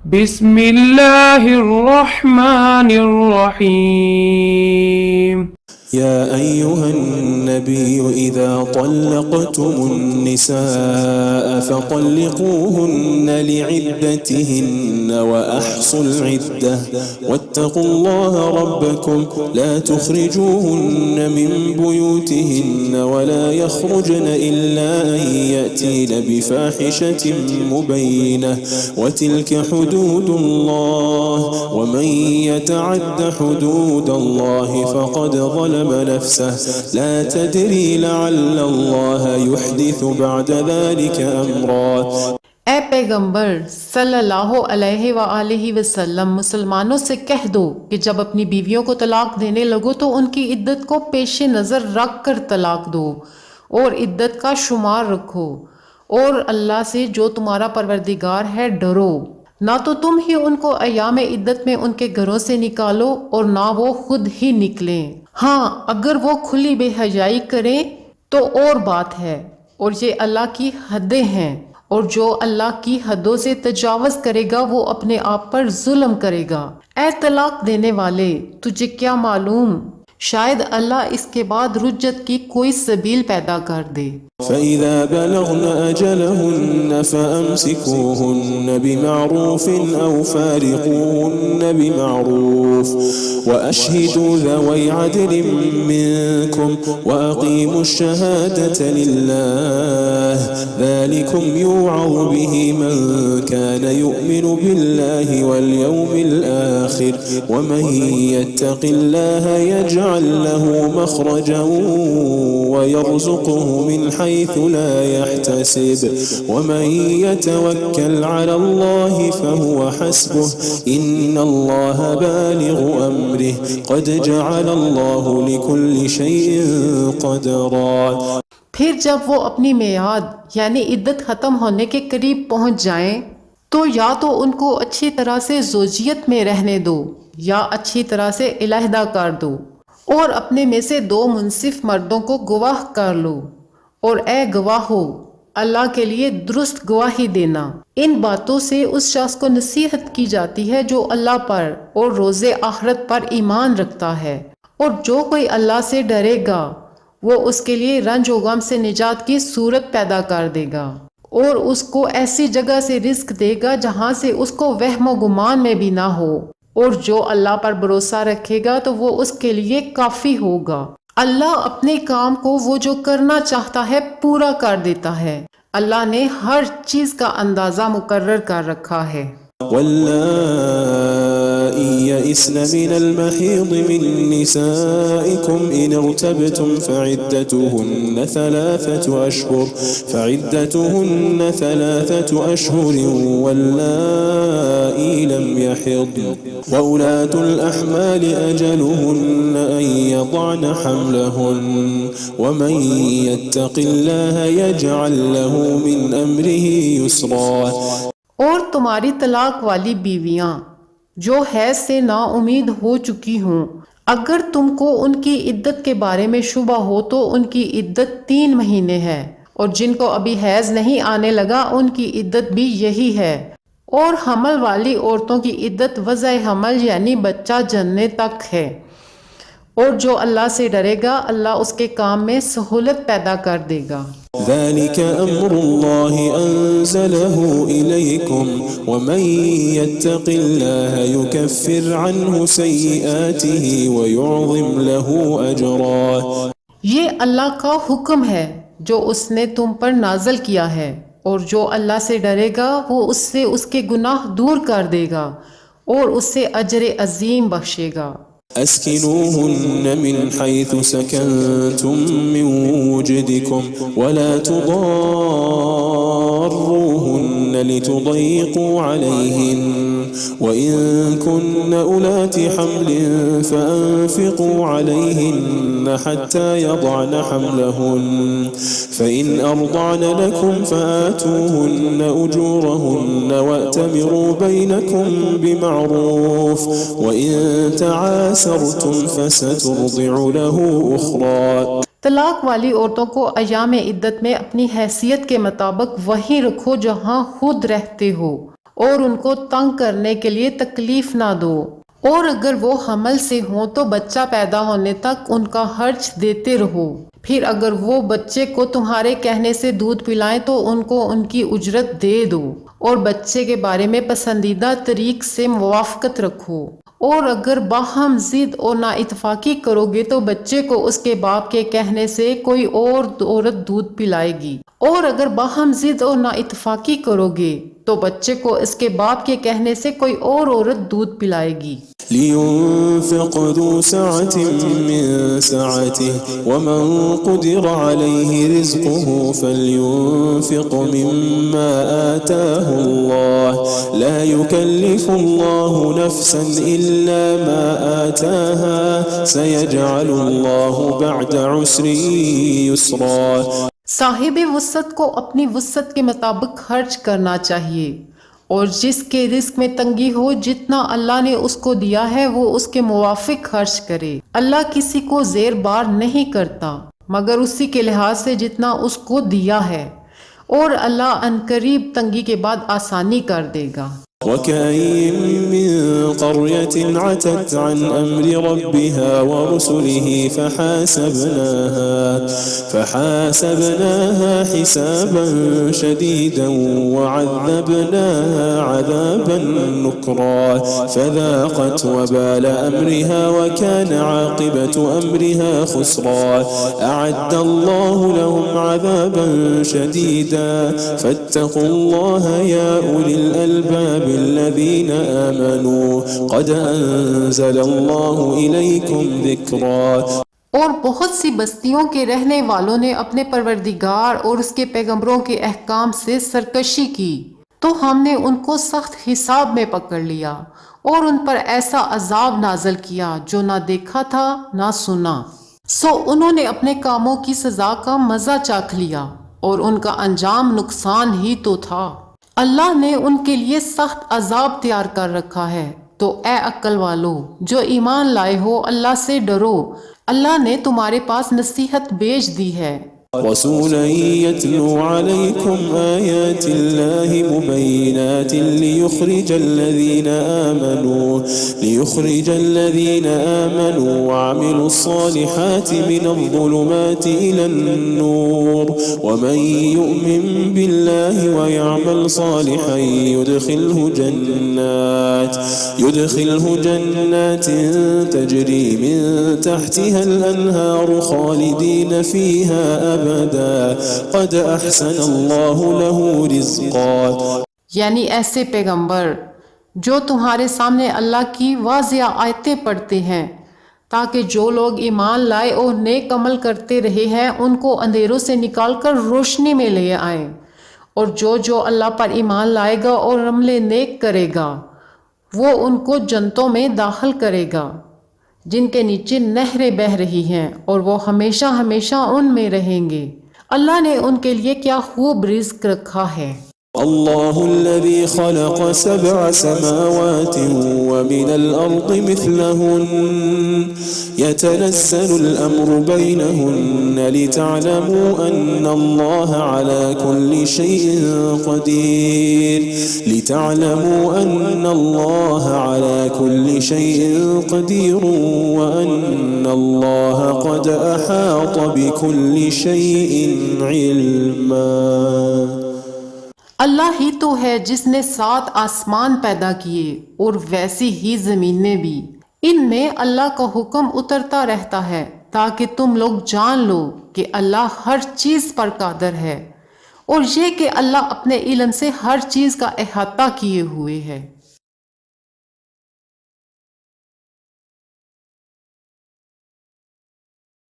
बिस्मिल्लाहिर्रहमानिर्रहीम। يا أيها النبي إذا طلقتم النساء فطلقوهن لعدتهن وأحصوا العدة واتقوا الله ربكم لا تخرجوهن من بيوتهن ولا يخرجن إلا أن يأتين بفاحشة مبينة وتلك حدود الله ومن يتعد حدود الله فقد ظلم نفسه لا تدري لعل الله يحدث بعد ذلك أمرا। ए पैगंबर सल्लल्लाहु अलैहि वालैहि वसल्लम, मुसलमानों से कह दो कि जब अपनी बीवियों को तलाक देने लगो तो उनकी इद्दत को पेश नज़र रख कर तलाक दो और इद्दत का शुमार रखो और अल्लाह से जो तुम्हारा परवरदिगार है डरो। ना तो तुम ही उनको अयाम इद्दत में उनके घरों से निकालो और ना वो खुद ही निकलें। हाँ, अगर वो खुली बेहयाई करें तो और बात है, और ये अल्लाह की हदें हैं, और जो अल्लाह की हदों से तजावज़ करेगा वो अपने आप पर जुल्म करेगा। ऐ तलाक देने वाले, तुझे क्या मालूम, शायद अल्लाह इसके बाद रुज्जत की कोई सबील पैदा कर दे। فإذا بلغن أجلهن فأمسكوهن بمعروف أو فارقوهن بمعروف وأشهدوا ذوي عدل منكم وأقيموا الشهادة لله ذلكم يوعظ به من كان يؤمن بالله واليوم الآخر ومن يتق الله يجعل له مخرجا ويرزقه من حيث لا يحتسب ومن يتوكل على الله فهو حسبه إن الله بالغ أمره قد جعل الله لكل شيء قدرا। फिर जब वो अपनी मियाद यानी इद्दत ख़त्म होने के करीब पहुंच जाएं तो या तो उनको अच्छी तरह से ज़ौजियत में रहने दो या अच्छी तरह से इलाहदा कर दो और अपने में से दो मुनसिफ मर्दों को गवाह कर लो और ए गवाहो, अल्लाह के लिए दुरुस्त गवाही देना। इन बातों से उस शख्स को नसीहत की जाती है जो अल्लाह पर और रोज़े आखिरत पर ईमान रखता है, और जो कोई अल्लाह से डरेगा वो उसके लिए रंज व गम से निजात की सूरत पैदा कर देगा और उसको ऐसी जगह से रिस्क देगा जहाँ से उसको वहम गुमान में भी ना हो, और जो अल्लाह पर भरोसा रखेगा तो वो उसके लिए काफ़ी होगा। अल्लाह अपने काम को वो जो करना चाहता है पूरा कर देता है। अल्लाह ने हर चीज़ का अंदाज़ा मुकर्रर कर रखा है। واللائي يئسن من المحيض من نسائكم إن ارتبتم فعدتهن ثلاثة أشهر واللائي لم يحضن وأولاة الأحمال أجلهن أن يضعن حملهن ومن يتق الله يجعل له من أمره يسرا। और तुम्हारी तलाक वाली बीवियां जो हैज से नाउमीद हो चुकी हों, अगर तुमको उनकी इद्दत के बारे में शुबा हो तो उनकी इद्दत 3 महीने है, और जिनको अभी हैज नहीं आने लगा उनकी इद्दत भी यही है। और हमल वाली औरतों की इद्दत वज़अ हमल यानी बच्चा जन्ने तक है, और जो अल्लाह से डरेगा अल्लाह उसके काम में सहूलत पैदा कर देगा। ذلك أمر الله أنزله إليكم ومن يتق الله يكفر عنه سيئاته ويعظم له أجرا। ये अल्लाह का हुक्म है जो उसने तुम पर नाजल किया है, और जो अल्लाह से डरेगा वो उससे उसके गुनाह दूर कर देगा और उससे अजर अजीम बख्शेगा। أسكنوهن من حيث سكنتم من وجدكم ولا تضاروهن لتضيقوا عليهن وإن كن أولات حمل فأنفقوا عليهن حتى يضعن حملهن فإن أرضعن لكم فآتوهن أجورهن وأتمروا بينكم بمعروف وإن تعاسرتم فسترضع له أخرى। तलाक वाली औरतों को अयाम इद्दत में अपनी हैसियत के मुताबिक वहीं रखो जहाँ खुद रहते हो, और उनको तंग करने के लिए तकलीफ ना दो। और अगर वो हमल से हों तो बच्चा पैदा होने तक उनका खर्च देते रहो। फिर अगर वो बच्चे को तुम्हारे कहने से दूध पिलाएं तो उनको उनकी उजरत दे दो और बच्चे के बारे में पसंदीदा तरीक से मुवाफकत रखो। और अगर बाहम जिद और नाइतफाकी करोगे तो बच्चे को उसके बाप के कहने से कोई और औरत दूध पिलाएगी। और अगर बाहम जिद और नाइतफाकी करोगे तो बच्चे को इसके बाप के कहने से कोई और औरत दूध पिलाएगी। लियुन्फ़िक़ ज़ू सअतिन मिन सअतिही वमन क़ुदिर अलैहि रिज़्क़ुहु फ़लयुन्फ़िक़ मिम्मा आताहुल्लाह ला युकल्लिफ़ुल्लाहु नफ़्सन इल्ला मा आताहा सयजअलुल्लाहु बअद उस्रिन युस्रा। साहिब वुसअत को अपनी वुसअत के मुताबिक खर्च करना चाहिए और जिसके रिस्क में तंगी हो जितना अल्लाह ने उसको दिया है वो उसके मुवाफिक खर्च करे। अल्लाह किसी को ज़ेर बार नहीं करता मगर उसी के लिहाज से जितना उसको दिया है और अल्लाह अनकरीब तंगी के बाद आसानी कर देगा। वकअय्यिन मिन क़र्यतिन अतत अन अम्रि रब्बिहा व रुसुलिही फहासबनाहा हिसाबन शदीदन व अज़्ज़बनाहा अज़ाबन नुक्रा फज़ाक़त वबाल अम्रिहा व कान आक़िबतु अम्रिहा खुस्रा अअद्दल्लाहु लहुम अज़ाबन शदीदा फत्तक़ुल्लाह या उलिल अल्बाब الذين آمنوا قد أنزل الله إليكم ذكرا। और बहुत सी बस्तियों के रहने वालों ने अपने परवरदिगार और उसके पैगंबरों के अहकाम से सरकशी की तो हमने उनको सख्त हिसाब में पकड़ लिया और उन पर ऐसा अजाब नाजल किया जो ना देखा था ना सुना। सो उन्होंने अपने कामों की सजा का मजा चाख लिया और उनका अंजाम नुकसान ही तो था। अल्लाह ने उनके लिए सख्त अजाब तैयार कर रखा है। तो ए अक्ल वालो जो ईमान लाए हो अल्लाह से डरो। अल्लाह ने तुम्हारे पास नसीहत भेज दी है। रसूलन यतलू अलैकुम आयातिल्लाहि मुबय्यिनातिन लियुखरिजल्लज़ीना आमनू वअमिलुस्सालिहाति मिनज़्ज़ुलुमाति इलन्नूर वमन यु'मिन बिल्लाहि वयअमल सालिहन युदखिलहु जन्नातिन तजरी मिन तहतिहा अल-अनहारु खालिदीन फीहा क़द अहसन अल्लाहु लहु रिज़्क़ा। यानी ऐसे पैगंबर जो तुम्हारे सामने अल्लाह की वाज़िया आयतें पढ़ते हैं ताकि जो लोग ईमान लाए और नेक अमल करते रहे हैं उनको अंधेरों से निकालकर रोशनी में ले आए। और जो अल्लाह पर ईमान लाएगा और अमल नेक करेगा वो उनको जन्नतों में दाखिल करेगा जिनके नीचे नहरें बह रही हैं और वो हमेशा हमेशा उनमें रहेंगे। अल्लाह ने उनके लिए क्या खूब रिज़्क़ रखा है। अल्लाहुल्लज़ी ख़लक़ सबअ समावातिन व मिनल अर्दि मिस्लहुन्न यतनज़्ज़लुल अम्रु बैनहुन्न लितअलमू अन्नल्लाहा अला कुल्लि शैइन क़दीर व अन्नल्लाहा क़द अहात बिकुल्लि शैइन इल्मा। अल्लाह ही तो है जिसने 7 आसमान पैदा किए और वैसी ही ज़मीनें भी। इनमें अल्लाह का हुक्म उतरता रहता है ताकि तुम लोग जान लो कि अल्लाह हर चीज़ पर कादर है और ये कि अल्लाह अपने इल्म से हर चीज़ का अहाता किए हुए है।